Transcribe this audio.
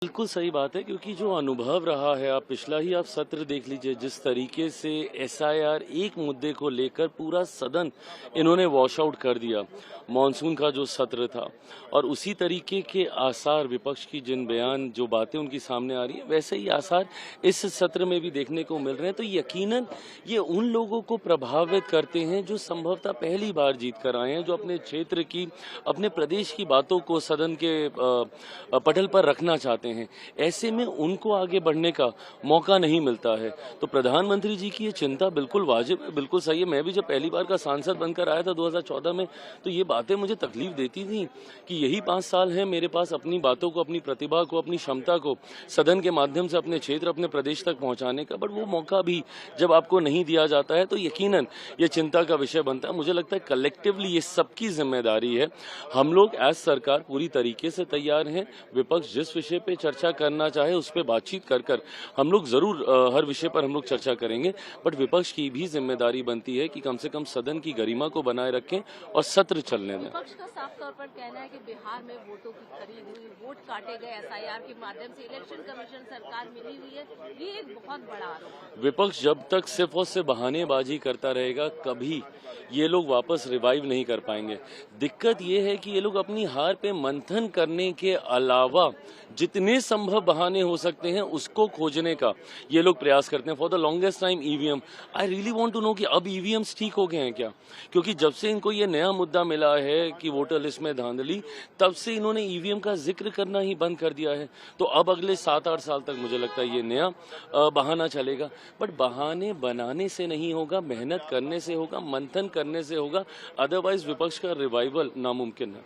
बिल्कुल सही बात है क्योंकि जो अनुभव रहा है आप सत्र देख लीजिए जिस तरीके से एसआईआर एक मुद्दे को लेकर पूरा सदन इन्होंने वॉश आउट कर दिया। मॉनसून का जो सत्र था और उसी तरीके के आसार विपक्ष की जिन बयान जो बातें उनकी सामने आ रही है वैसे ही आसार इस सत्र में भी देखने को मिल रहे हैं। तो यकीनन ये उन लोगों को प्रभावित करते हैं जो संभवतः पहली बार जीत कर आए हैं, जो अपने क्षेत्र की अपने प्रदेश की बातों को सदन के पटल पर रखना चाहते हैं। ऐसे में उनको आगे बढ़ने का मौका नहीं मिलता है। तो प्रधानमंत्री जी की ये चिंता बिल्कुल वाजिब है, बिल्कुल सही है। मैं भी जब पहली बार का सांसद बनकर आया था 2014 में, तो ये बातें मुझे तकलीफ देती थी कि यही 5 साल हैं मेरे पास अपनी बातों को, अपनी प्रतिभा को, अपनी क्षमता को सदन के माध्यम से अपने क्षेत्र, अपने प्रदेश तक पहुंचाने का, बट वो मौका भी जब आपको नहीं दिया जाता है तो यकीनन ये चिंता का विषय बनता है। मुझे लगता है कलेक्टिवली ये सबकी जिम्मेदारी है। हम लोग एज सरकार पूरी तरीके से तैयार हैं। विपक्ष जिस विषय पे चर्चा करना चाहे उस पर बातचीत कर हम लोग जरूर हर विषय पर हम लोग चर्चा करेंगे, बट विपक्ष की भी जिम्मेदारी बनती है कि कम से कम सदन की गरिमा को बनाए रखें और सत्र चलने दें। विपक्ष का साफ तौर पर कहना है कि बिहार में वोटों की खरीद हुई, वोट काटे गए एसआईआर के माध्यम से, इलेक्शन कमीशन सरकार मिली हुई है, ये एक बहुत बड़ा आरोप है। विपक्ष जब तक सिर्फ और सिर्फ बहानेबाजी करता रहेगा कभी ये लोग वापस रिवाइव नहीं कर पाएंगे। दिक्कत ये है कि ये लोग अपनी हार पे मंथन करने के अलावा जितने संभव बहाने हो सकते हैं उसको खोजने का ये लोग प्रयास करते हैं। For the longest time EVM, I really want to know कि अब ईवीएम्स ठीक हो गए हैं क्या? क्योंकि जब से इनको ये नया मुद्दा मिला है कि वोटर लिस्ट में धांधली, तब से इन्होंने ईवीएम का जिक्र करना ही बंद कर दिया है। तो अब अगले 7-8 साल तक मुझे लगता है ये नया बहाना चलेगा। बट बहाने बनाने से नहीं होगा, मेहनत करने से होगा, मंथन करने से होगा। अदरवाइज विपक्ष का रिवाइवल नामुमकिन है।